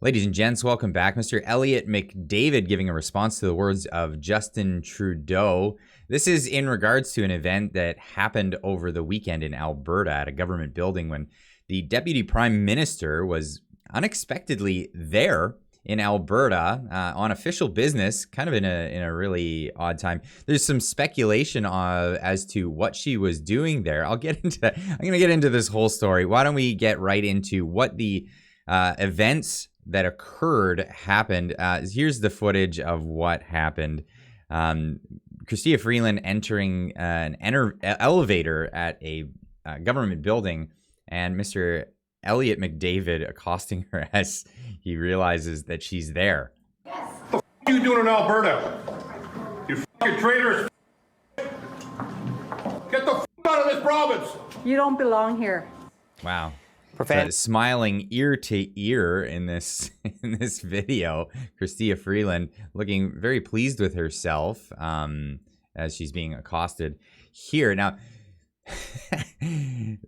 Ladies and gents, welcome back. Mr. Elliot Mcdavid giving a response to the words of Justin Trudeau. This is in regards to an event that happened over the weekend in Alberta at a government building when the Deputy Prime Minister was unexpectedly there in Alberta on official business, kind of in a really odd time. There's some speculation as to what she was doing there. I'm going to get into this whole story. Why don't we get right into what the events that occurred happened. Here's the footage of what happened. Chrystia Freeland entering an elevator at a government building, and Mr. Elliot Mcdavid accosting her as he realizes that she's there. What the f*** are you doing in Alberta? You fucking traitors. Get the f*** out of this province. You don't belong here. Wow. So, smiling ear to ear in this video, Chrystia Freeland looking very pleased with herself as she's being accosted here. Now,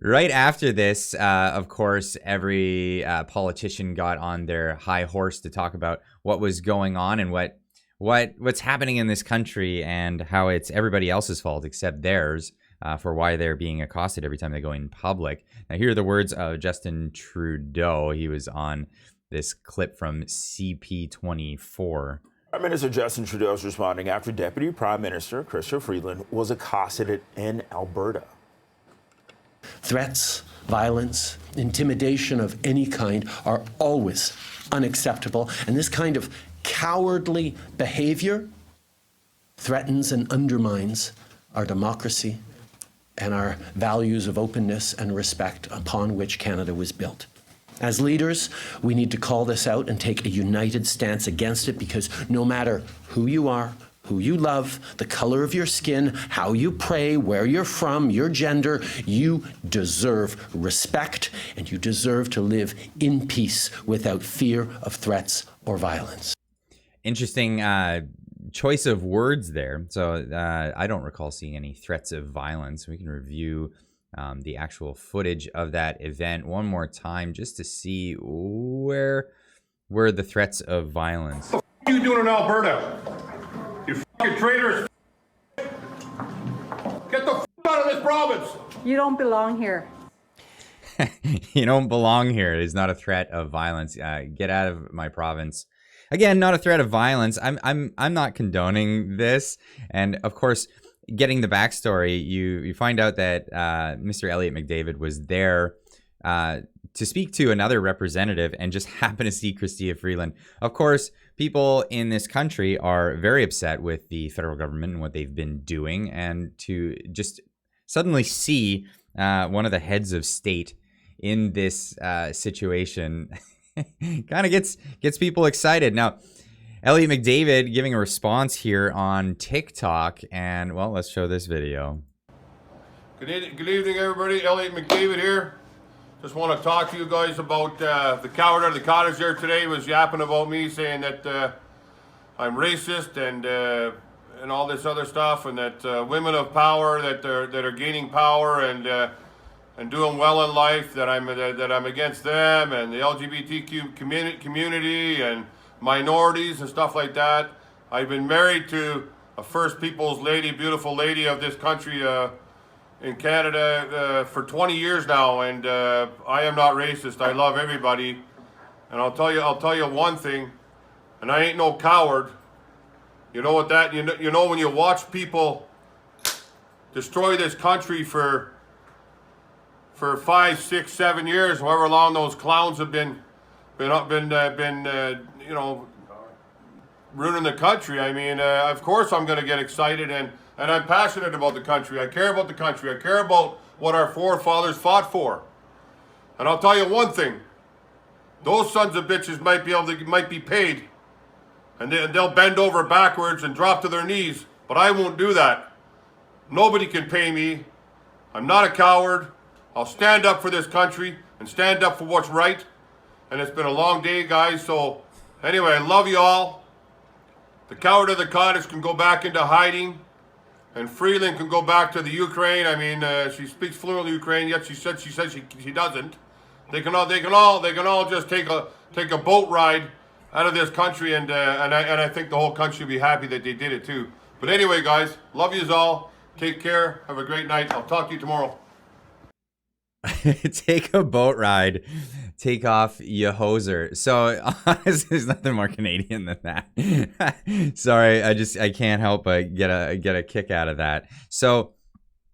right after this, of course, every politician got on their high horse to talk about what was going on and what's happening in this country and how it's everybody else's fault except theirs. For why they're being accosted every time they go in public. Now, here are the words of Justin Trudeau. He was on this clip from CP24. Prime Minister Justin Trudeau is responding after Deputy Prime Minister Chrystia Freeland was accosted in Alberta. Threats, violence, intimidation of any kind are always unacceptable, and this kind of cowardly behavior threatens and undermines our democracy and our values of openness and respect upon which Canada was built. As leaders, we need to call this out and take a united stance against it, because no matter who you are, who you love, the color of your skin, how you pray, where you're from, your gender, you deserve respect, and you deserve to live in peace without fear of threats or violence. Interesting choice of words there. So I don't recall seeing any threats of violence. We can review the actual footage of that event one more time just to see where were the threats of violence. What the f*** are you doing in Alberta? You fucking traitors. Get the f*** out of this province. You don't belong here. You don't belong here. It is not a threat of violence. Get out of my province. Again, not a threat of violence. I'm not condoning this, and of course, getting the backstory, you find out that Mr. Elliot Mcdavid was there to speak to another representative, and just happened to see Chrystia Freeland. Of course, people in this country are very upset with the federal government and what they've been doing, and to just suddenly see one of the heads of state in this situation. Kind of gets people excited. Now, Elliot Mcdavid giving a response here on TikTok, and well, let's show this video. Good evening, everybody. Elliot Mcdavid here. Just want to talk to you guys about the coward of the cottage there today was yapping about me, saying that I'm racist and all this other stuff, and that women of power that are gaining power and doing well in life, that I'm against them and the LGBTQ community and minorities and stuff like that. I've been married to a First Peoples lady, beautiful lady of this country in Canada for 20 years now, and I am not racist. I love everybody, and I'll tell you one thing, and I ain't no coward. You know what that you know when you watch people destroy this country for 5, 6, 7 years, however long those clowns have been you know, ruining the country. I mean, of course I'm going to get excited, and I'm passionate about the country. I care about the country. I care about what our forefathers fought for. And I'll tell you one thing: those sons of bitches might be paid, and they'll bend over backwards and drop to their knees. But I won't do that. Nobody can pay me. I'm not a coward. I'll stand up for this country and stand up for what's right. And it's been a long day, guys. So anyway, I love you all. The coward of the cottage can go back into hiding, and Freeland can go back to the Ukraine. I mean, she speaks fluently Ukrainian, yet she says she doesn't. They can all just take take a boat ride out of this country, and I think the whole country will be happy that they did it too. But anyway, guys, love yous all. Take care. Have a great night. I'll talk to you tomorrow. Take a boat ride. Take off your hoser. So honestly, there's nothing more Canadian than that. Sorry, I can't help but get a kick out of that. So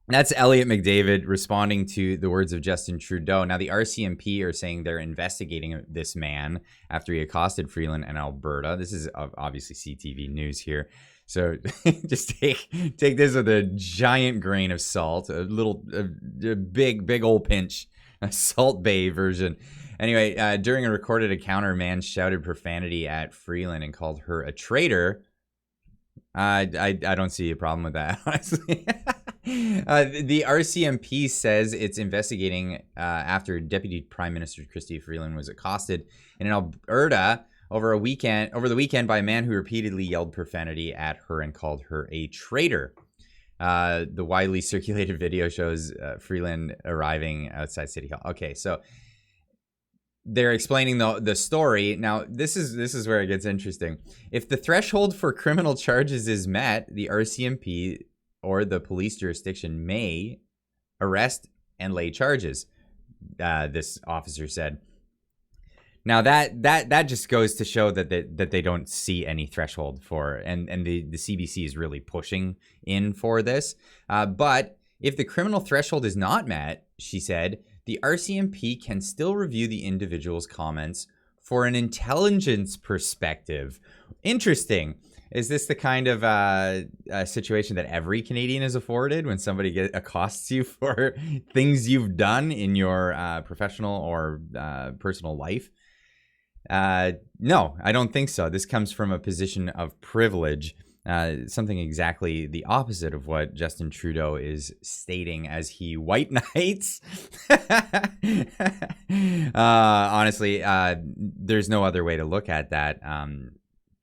that's Elliot Mcdavid responding to the words of Justin Trudeau. Now, the RCMP are saying they're investigating this man after he accosted Freeland in Alberta. This is obviously CTV News here. So just take this with a giant grain of salt, a big old pinch, a Salt Bay version. Anyway, during a recorded encounter, a man shouted profanity at Freeland and called her a traitor. I don't see a problem with that, honestly. The RCMP says it's investigating after Deputy Prime Minister Chrystia Freeland was accosted in Alberta over the weekend by a man who repeatedly yelled profanity at her and called her a traitor. The widely circulated video shows Freeland arriving outside City Hall. Okay, so they're explaining the story. Now, this is where it gets interesting. If the threshold for criminal charges is met, the RCMP or the police jurisdiction may arrest and lay charges, this officer said. Now that just goes to show that they don't see any threshold for, and the CBC is really pushing in for this. But if the criminal threshold is not met, she said, the RCMP can still review the individual's comments for an intelligence perspective. Interesting. Is this the kind of situation that every Canadian is afforded when somebody accosts you for things you've done in your professional or personal life? No, I don't think so. This comes from a position of privilege, something exactly the opposite of what Justin Trudeau is stating as he white knights. Honestly, there's no other way to look at that.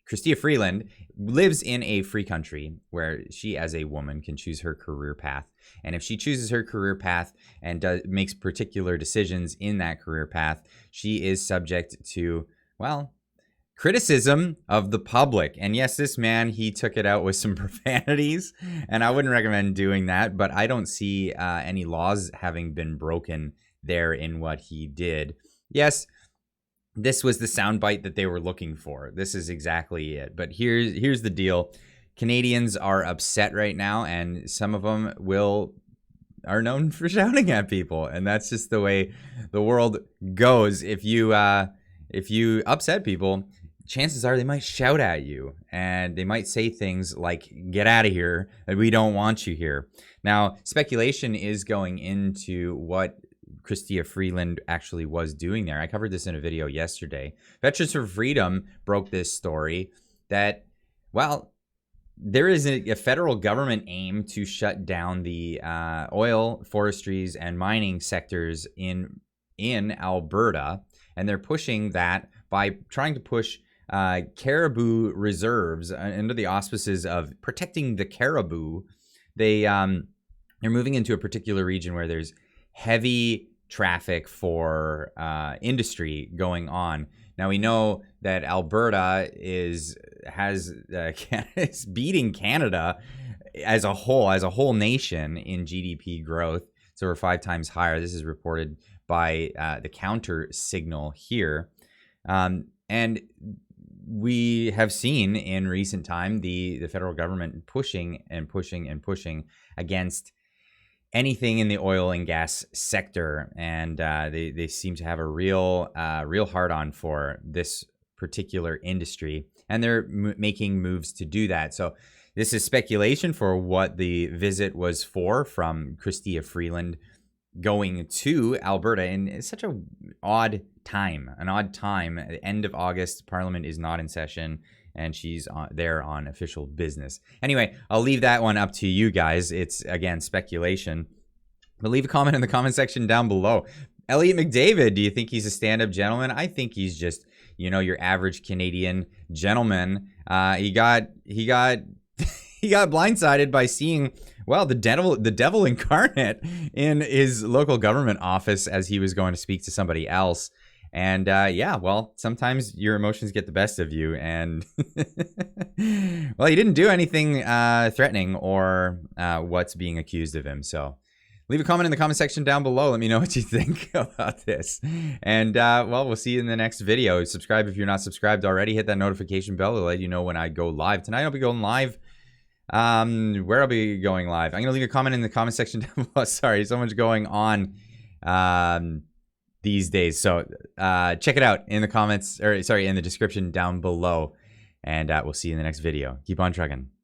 Chrystia Freeland lives in a free country where she, as a woman, can choose her career path. And if she chooses her career path and makes particular decisions in that career path, she is subject to, well, criticism of the public. And yes, this man, he took it out with some profanities, and I wouldn't recommend doing that, but I don't see any laws having been broken there in what he did. Yes, this was the soundbite that they were looking for. This is exactly it. But here's the deal. Canadians are upset right now, and some of them are known for shouting at people, and that's just the way the world goes. If you upset people, chances are they might shout at you, and they might say things like, get out of here, and we don't want you here. Now, speculation is going into what Chrystia Freeland actually was doing there. I covered this in a video yesterday. Veterans for Freedom broke this story that, well, there is a federal government aim to shut down the oil, forestries, and mining sectors in Alberta, and they're pushing that by trying to push caribou reserves under the auspices of protecting the caribou. They're moving into a particular region where there's heavy traffic for industry going on. Now, we know that Alberta is beating Canada as a whole nation in GDP growth. It's over 5 times higher. This is reported by the Counter Signal here. And we have seen in recent time the federal government pushing against anything in the oil and gas sector, and they seem to have a real hard-on for this particular industry, and they're making moves to do that. So this is speculation for what the visit was for from Chrystia Freeland going to Alberta, and it's such an odd time. At the end of August, Parliament is not in session, and she's there on official business. Anyway, I'll leave that one up to you guys. It's, again, speculation. But leave a comment in the comment section down below. Elliot Mcdavid, do you think he's a stand-up gentleman? I think he's just, your average Canadian gentleman. He got blindsided by seeing, well, the devil incarnate in his local government office as he was going to speak to somebody else. And yeah, well, sometimes your emotions get the best of you. And well, he didn't do anything threatening or what's being accused of him. So leave a comment in the comment section down below. Let me know what you think about this. And well, we'll see you in the next video. Subscribe if you're not subscribed already. Hit that notification bell to let you know when I go live. Tonight I'll be going live. Where I'll be going live. I'm going to leave a comment in the comment section down below. Sorry, so much going on these days. So check it out in the comments, or sorry, in the description down below. And we'll see you in the next video. Keep on trucking.